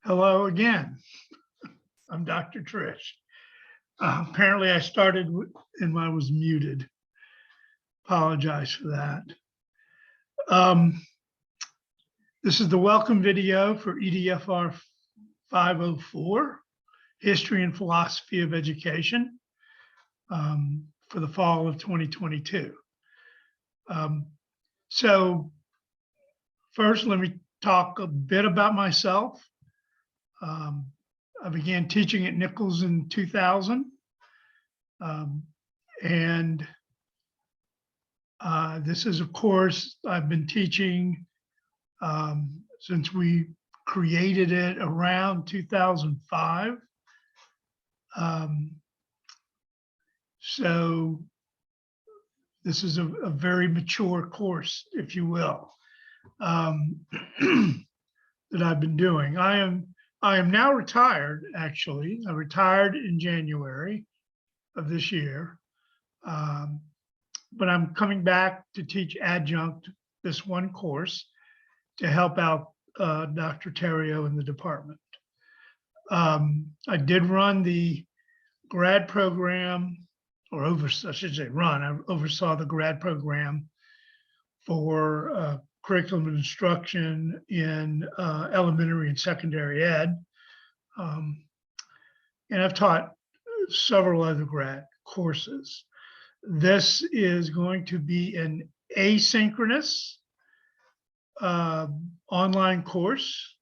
Hello again. I'm Dr. Trish. Apparently I started and I was muted. Apologize for that. This is the welcome video for EDFR 504, History and Philosophy of Education, for the fall of 2022. So first, let me talk a bit about myself. I began teaching at Nichols in 2000. This is a course I've been teaching since we created it around 2005. So this is a very mature course, if you will, that I've been doing. I am now retired, actually. I retired in January of this year, but I'm coming back to teach adjunct this one course to help out Dr. Terrio in the department. I did run the grad program, or I should say run, I oversaw the grad program for curriculum and instruction in elementary and secondary ed. And I've taught several other grad courses. This is going to be an asynchronous online course,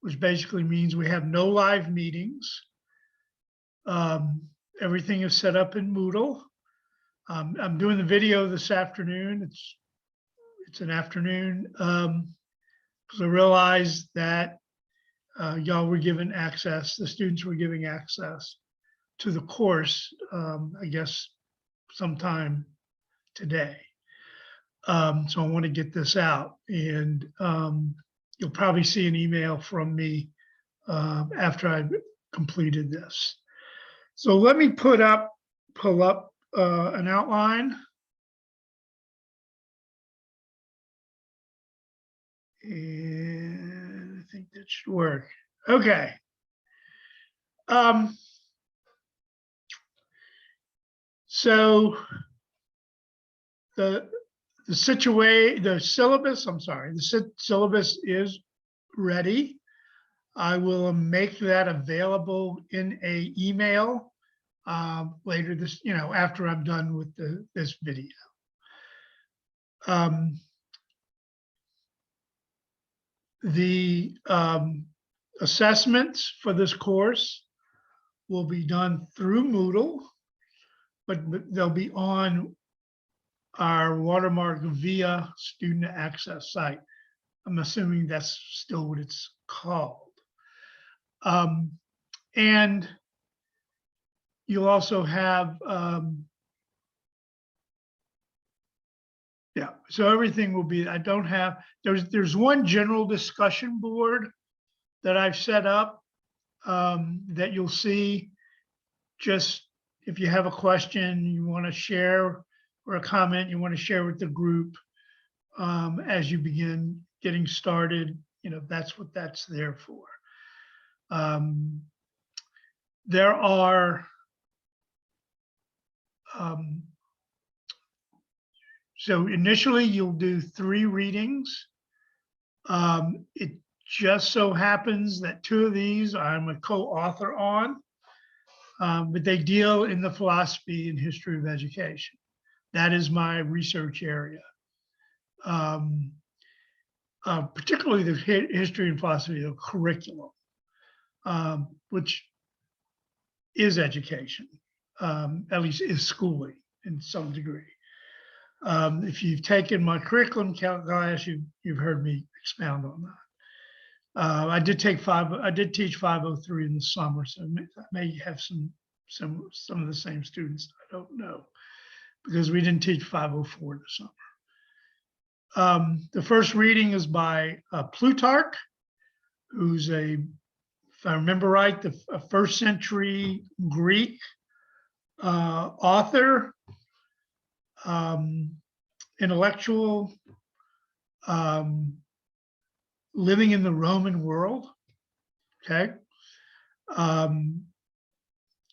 which basically means we have no live meetings. Everything is set up in Moodle. I'm doing the video this afternoon. It's an afternoon because I realized that y'all were given access, the students were giving access to the course, I guess sometime today. So I want to get this out, and you'll probably see an email from me after I've completed this. So let me pull up an outline. And I think that should work. Okay. So the syllabus is ready. I will make that available in an email later this, after I'm done with this video. The assessments for this course will be done through Moodle, but they'll be on our Watermark via student access site. I'm assuming that's still what it's called. And you'll also have, so everything will be, there's one general discussion board that I've set up that you'll see. Just if you have a question you want to share, or a comment you want to share with the group as you begin getting started, that's what that's there for. There are so initially you'll do 3 readings. It just so happens that 2 of these I'm a co-author on, but they deal in the philosophy and history of education. That is my research area, particularly the history and philosophy of curriculum, which is education, at least is schooling in some degree. If you've taken my curriculum class, you've heard me expound on that. I did teach 503 in the summer, so I may have some of the same students. I don't know, because we didn't teach 504 in the summer. The first reading is by Plutarch, who's if I remember right, a 1st century Greek author, intellectual, living in the Roman world. Okay.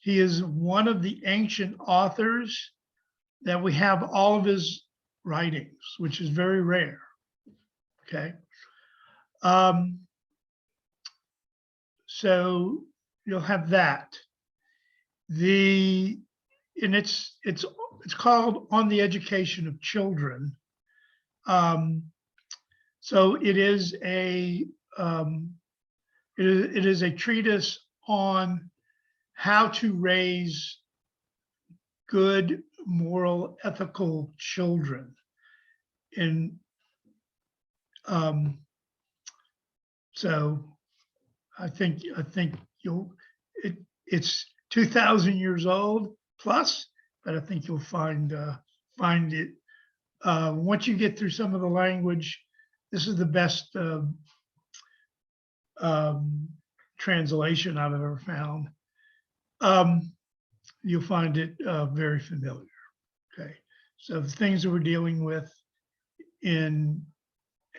He is one of the ancient authors that we have all of his writings, which is very rare. Okay. So you'll have that. And it's called On the Education of Children. So it is a it is a treatise on how to raise good, moral, ethical children. And so I think it's 2,000 years old plus, but I think you'll find it once you get through some of the language. This is the best translation I've ever found. You'll find it very familiar. Okay, so the things that we're dealing with in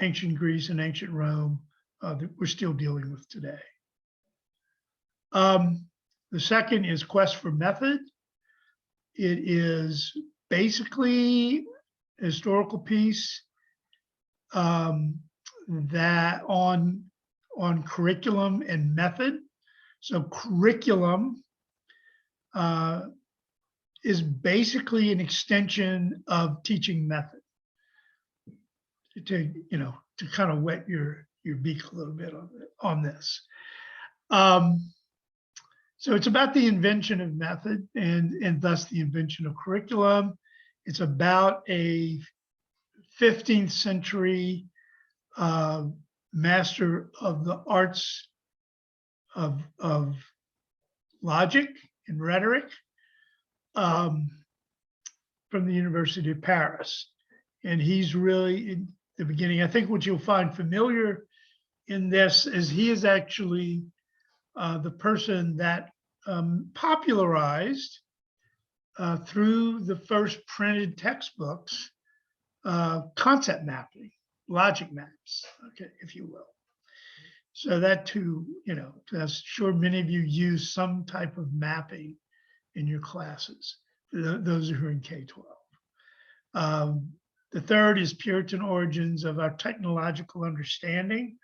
ancient Greece and ancient Rome that we're still dealing with today. The second is Quest for Method. It is basically a historical piece that on curriculum and method. So curriculum is basically an extension of teaching method to kind of wet your beak a little bit on this. So it's about the invention of method and thus the invention of curriculum. It's about a 15th century master of the arts of logic and rhetoric from the University of Paris. And he's really in the beginning. I think what you'll find familiar in this is he is actually the person that popularized through the first printed textbooks concept mapping, logic maps, okay, if you will. So that too, I'm sure many of you use some type of mapping in your classes, those who are in K-12. The third is Puritan Origins of Our Technological Understanding.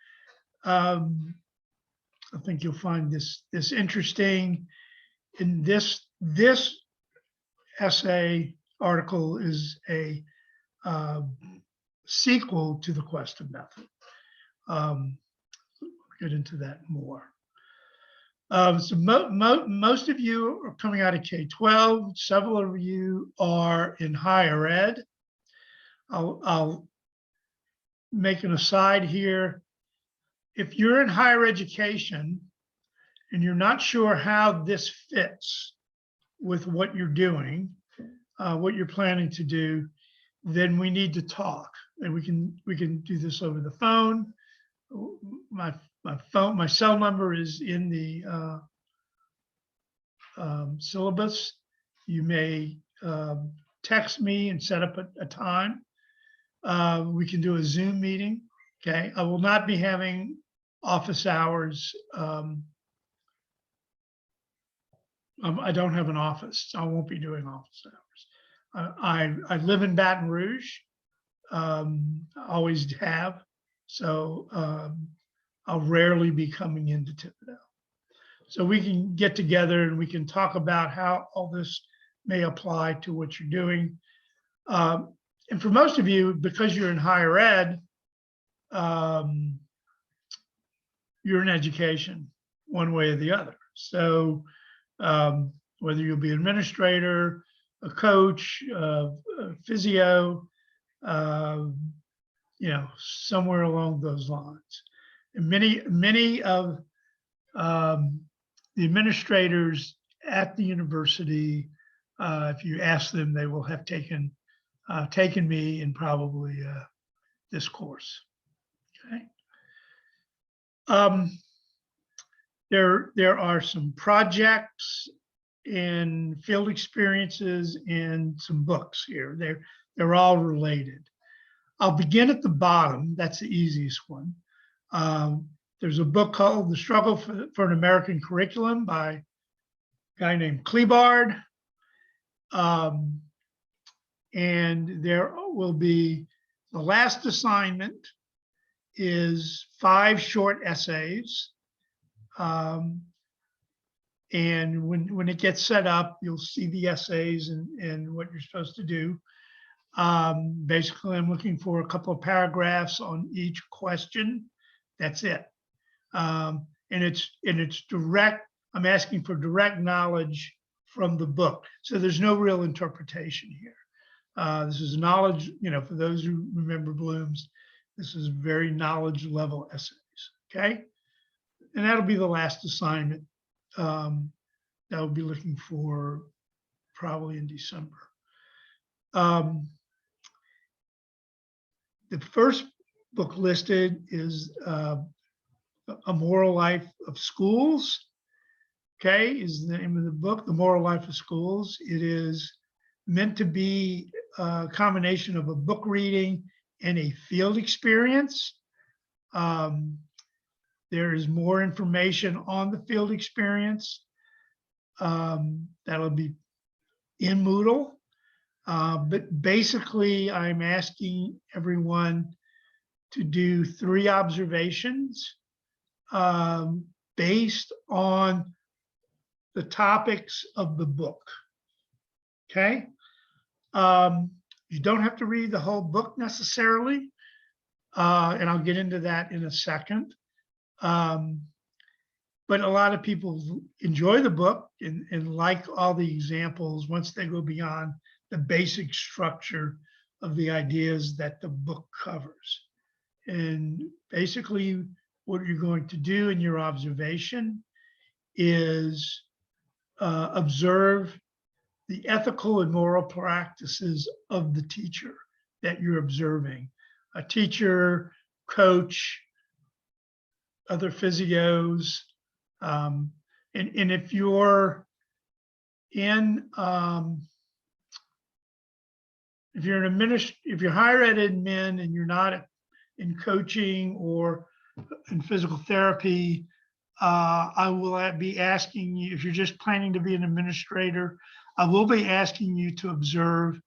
I think you'll find this interesting. In this essay article is a sequel to the Quest of Method. We'll get into that more. So most of you are coming out of K-12. Several of you are in higher ed. I'll make an aside here. If you're in higher education and you're not sure how this fits with what you're doing, what you're planning to do, then we need to talk, and we can do this over the phone. My cell number is in the syllabus. You may text me and set up a time. We can do a Zoom meeting. Okay, I will not be having office hours. I don't have an office, so I won't be doing office hours. I live in Baton Rouge, always have, so I'll rarely be coming into Thibodeau. So we can get together and we can talk about how all this may apply to what you're doing. And for most of you, because you're in higher ed, you're in education one way or the other. So whether you'll be an administrator, a coach, a physio, somewhere along those lines. And many of the administrators at the university, if you ask them, they will have taken me in probably this course. Okay. There are some projects and field experiences and some books here. They're all related. I'll begin at the bottom. That's the easiest one. There's a book called The Struggle for an American Curriculum by a guy named Klebard. And there will be, the last assignment is 5 short essays. And when it gets set up, you'll see the essays and what you're supposed to do. Basically, I'm looking for a couple of paragraphs on each question. That's it. And it's direct. I'm asking for direct knowledge from the book. So there's no real interpretation here. This is knowledge, for those who remember Bloom's, this is very knowledge level essays, okay? And that'll be the last assignment that I'll be looking for probably in December. The first book listed is A Moral Life of Schools, okay, is the name of the book, The Moral Life of Schools. It is meant to be a combination of a book reading and a field experience. There is more information on the field experience that'll be in Moodle. But basically, I'm asking everyone to do 3 observations based on the topics of the book, okay? You don't have to read the whole book necessarily, and I'll get into that in a second. But a lot of people enjoy the book and like all the examples once they go beyond the basic structure of the ideas that the book covers. And basically, what you're going to do in your observation is observe the ethical and moral practices of the teacher that you're observing. A teacher, coach, other physios. And if you're in, if you're higher ed admin and you're not in coaching or in physical therapy, I will be asking you, if you're just planning to be an administrator, I will be asking you to observe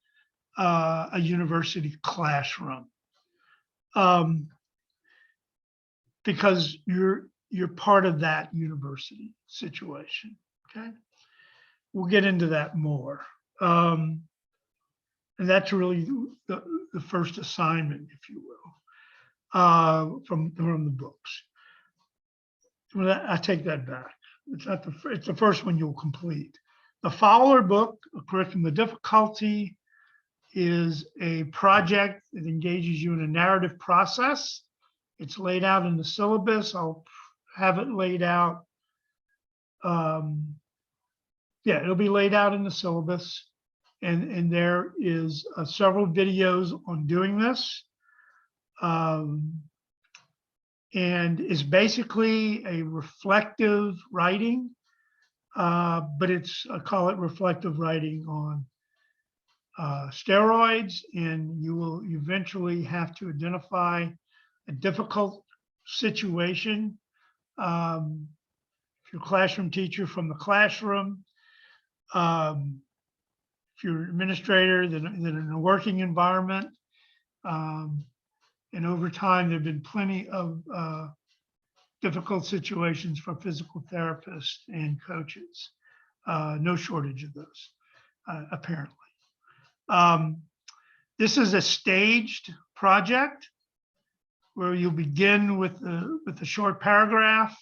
a university classroom, because you're part of that university situation, okay? We'll get into that more. And that's really the first assignment, if you will, from the books. Well, I take that back. It's the first one you'll complete. The Fowler book, A Curriculum of Difficulty, is a project that engages you in a narrative process. It's laid out in the syllabus. I'll have it laid out. Yeah, it'll be laid out in the syllabus. And there is several videos on doing this. And it's basically a reflective writing, but I call it reflective writing on steroids, and you will eventually have to identify a difficult situation. If you're a classroom teacher, from the classroom, if you're an administrator, then in a working environment. And over time, there have been plenty of difficult situations for physical therapists and coaches. No shortage of those, apparently. This is a staged project where you'll begin with a short paragraph.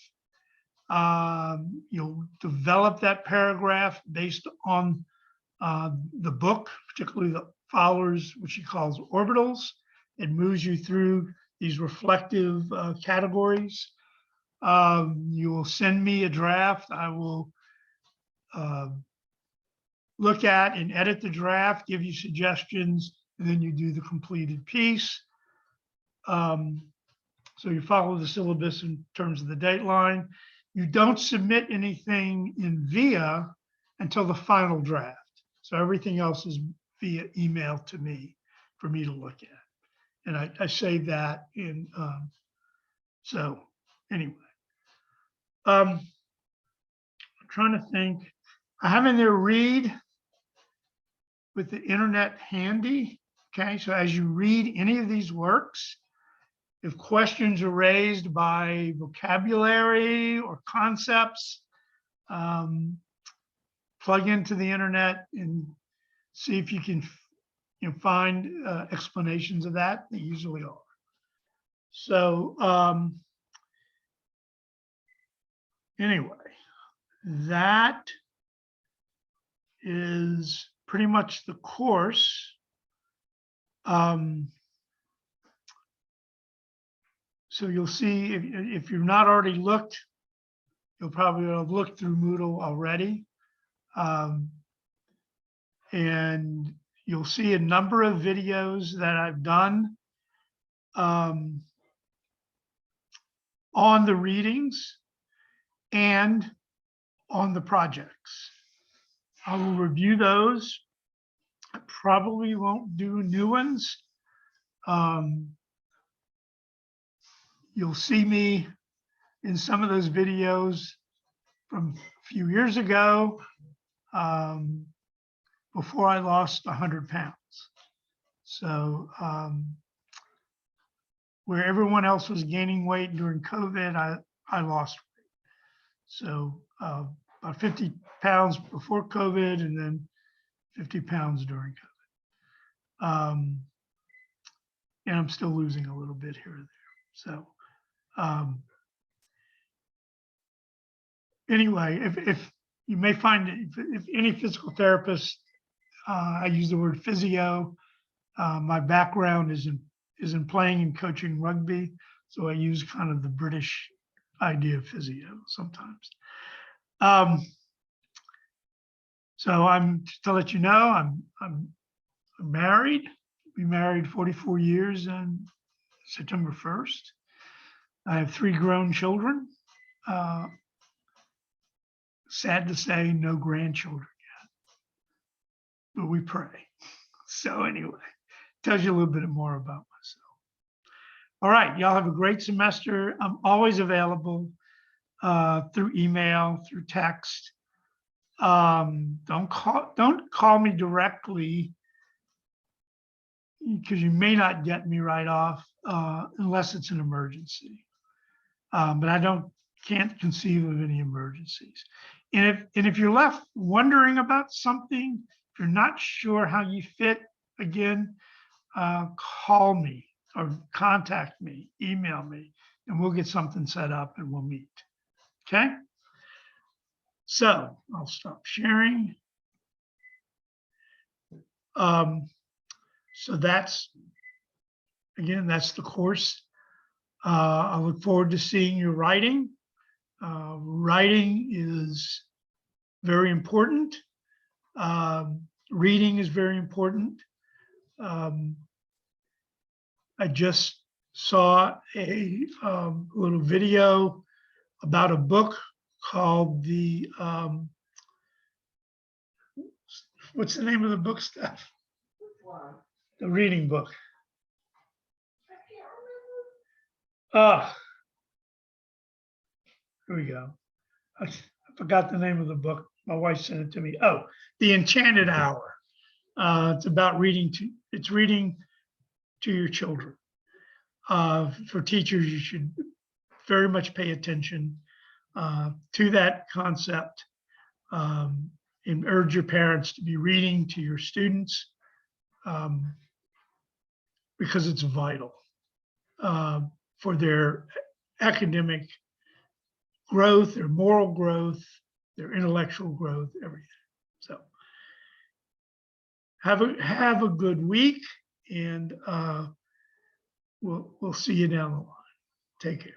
You'll develop that paragraph based on the book, particularly the Fowler's, which he calls orbitals. It moves you through these reflective categories. You will send me a draft. I will look at and edit the draft, give you suggestions, and then you do the completed piece. So you follow the syllabus in terms of the dateline. You don't submit anything in VIA until the final draft. So everything else is via email to me for me to look at. And I save that in, so anyway, I'm trying to think. I have in there read with the internet handy. Okay, so as you read any of these works, if questions are raised by vocabulary or concepts, plug into the internet and see if you can find explanations of that. They usually are. So anyway, that is pretty much the course. So you'll see, if you've not already looked, you'll probably have looked through Moodle already. And you'll see a number of videos that I've done on the readings and on the projects. I will review those. I probably won't do new ones. You'll see me in some of those videos from a few years ago, before I lost 100 pounds. So where everyone else was gaining weight during COVID, I lost weight. So about 50 pounds before COVID and then 50 pounds during COVID. And I'm still losing a little bit here or there. So anyway, if you may find, if any physical therapist, I use the word physio. My background is in playing and coaching rugby, so I use kind of the British idea of physio sometimes. So to let you know, I'm married. We married 44 years on September 1st. I have 3 grown children. Sad to say, no grandchildren yet, but we pray. So anyway, tells you a little bit more about myself. All right, y'all have a great semester. I'm always available through email, through text. Don't call me directly, because you may not get me right off unless it's an emergency. But I can't conceive of any emergencies. And if you're left wondering about something, if you're not sure how you fit, again, call me or contact me, email me, and we'll get something set up and we'll meet. Okay? So I'll stop sharing. So that's the course. I look forward to seeing your writing. Writing is very important. Reading is very important. I just saw a little video about a book called what's the name of the book, Steph? The reading book. Here we go. I forgot the name of the book. My wife sent it to me. Oh, The Enchanted Hour. It's about reading to your children. For teachers, you should very much pay attention to that concept and urge your parents to be reading to your students because it's vital for their academic growth, their moral growth, their intellectual growth, everything. So have a good week, and we'll see you down the line. Take care.